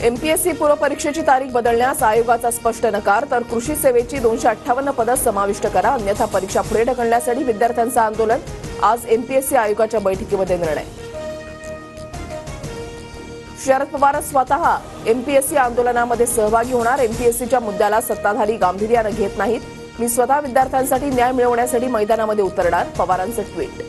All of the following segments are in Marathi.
एमपीएससी पूर्व परीक्षेची तारीख बदलण्यास आयोगाचा स्पष्ट नकार, तर कृषी सेवेची 258 पदं समाविष्ट करा, अन्यथा परीक्षा पुढे ढकलण्यासाठी विद्यार्थ्यांचं आंदोलन. आज एमपीएससी आयोगाच्या बैठकीमध्ये निर्णय. शरद पवार स्वतः एमपीएससी आंदोलनामध्ये सहभागी होणार. एमपीएससीच्या मुद्द्याला सत्ताधारी गांभीर्यानं घेत नाहीत. मी स्वतः विद्यार्थ्यांसाठी न्याय मिळवण्यासाठी मैदानामध्ये उतरणार, पवारांचं ट्विट.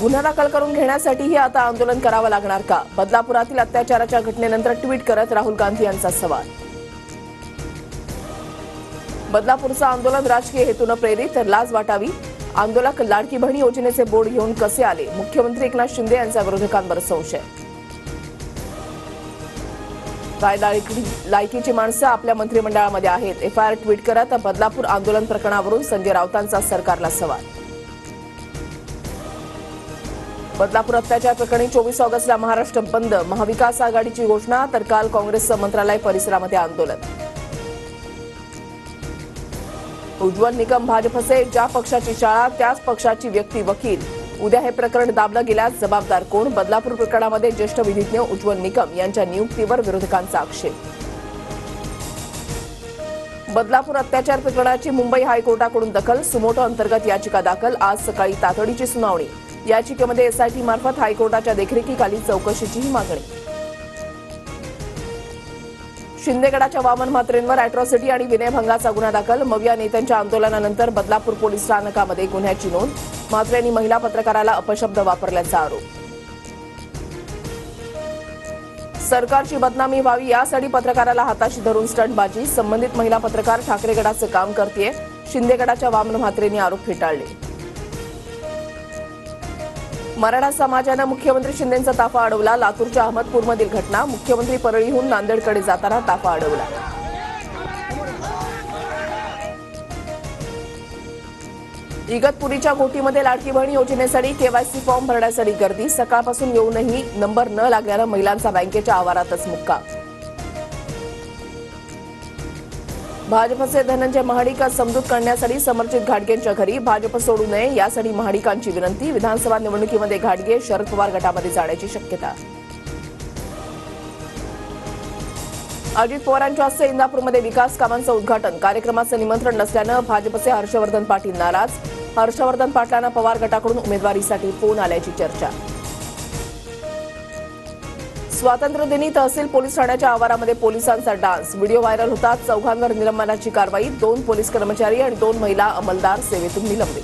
गुन्हा दाखल करून घेण्यासाठीही आता आंदोलन करावं लागणार का? बदलापुरातील अत्याचाराच्या घटनेनंतर ट्विट करत राहुल गांधी यांचा सवाल. बदलापूरचं आंदोलन राजकीय हेतूनं प्रेरित, तर लाज वाटावी. आंदोलक लाडकी बहीण योजनेचे बोर्ड घेऊन कसे आले? मुख्यमंत्री एकनाथ शिंदे यांचा विरोधकांवर संशय. कायदा लायकीची माणसं आपल्या मंत्रिमंडळामध्ये आहेत. एफआयआर ट्विट करत बदलापूर आंदोलन प्रकरणावरून संजय राऊतांचा सरकारला सवाल. बदलापूर अत्याचार प्रकरणी 24 ऑगस्टला महाराष्ट्र बंद, महाविकास आघाडीची घोषणा, तर काल काँग्रेसचं मंत्रालय परिसरामध्ये आंदोलन. उज्ज्वल निकम भाजपचे, ज्या पक्षाची शाळा त्याच पक्षाची व्यक्ती वकील. उद्या हे प्रकरण दाबलं गेल्यास जबाबदार कोण? बदलापूर प्रकरणामध्ये ज्येष्ठ विधिज्ञ उज्ज्वल निकम यांच्या नियुक्तीवर विरोधकांचा आक्षेप. बदलापूर अत्याचार प्रकरणाची मुंबई हायकोर्टाकडून दखल, सुमोटो अंतर्गत याचिका दाखल. आज सकाळी तातडीची सुनावणी. याचिकेमध्ये एसआयटी मार्फत हायकोर्टाच्या देखरेखीखाली चौकशीचीही मागणी. शिंदेगडाच्या वामन म्हात्रेंवर अॅट्रॉसिटी आणि विनयभंगाचा गुन्हा दाखल. मविया नेत्यांच्या आंदोलनानंतर बदलापूर पोलीस स्थानकामध्ये गुन्ह्याची नोंद. म्हात्रेंनी महिला पत्रकाराला अपशब्द वापरल्याचा आरोप. सरकारची बदनामी व्हावी यासाठी पत्रकाराला हाताशी धरून स्टंटबाजी. संबंधित महिला पत्रकार ठाकरेगडाचं काम करतेय. शिंदेगडाच्या वामन म्हात्रेंनी आरोप फेटाळले. मराठा समाजानं मुख्यमंत्री शिंदेंचा ताफा अडवला. लातूरच्या अहमदपूरमधील घटना. मुख्यमंत्री परळीहून नांदेडकडे जाताना ताफा अडवला. इगतपुरीच्या घोटीमध्ये लाडकी बहीण योजनेसाठी केवायसी फॉर्म भरण्यासाठी गर्दी. सकाळपासून येऊनही नंबर न लागल्यानं महिलांचा बँकेच्या आवारातच मुक्काम. भाजपचे धनंजय महाडिक समजूत करण्यासाठी समर्जित घाटगेंच्या घरी. भाजप सोडू नये यासाठी महाडिकांची विनंती. विधानसभा निवडणुकीमध्ये घाटगे शरद पवार गटामध्ये जाण्याची शक्यता. अजित पवारांच्या हस्ते इंदापूरमध्ये विकास कामांचं उद्घाटन. कार्यक्रमाचं निमंत्रण नसल्यानं भाजपचे हर्षवर्धन पाटील नाराज. हर्षवर्धन पाटलांना पवार गटाकडून उमेदवारीसाठी फोन आल्याची चर्चा. स्वातंत्र्यदिनी तहसील पोलीस ठाण्याच्या आवारामध्ये पोलिसांचा डान्स. व्हिडिओ व्हायरल होतात. चौघांवर निलंबनाची कारवाई. 2 पोलीस कर्मचारी आणि 2 महिला अंमलदार सेवेतून निलंबित.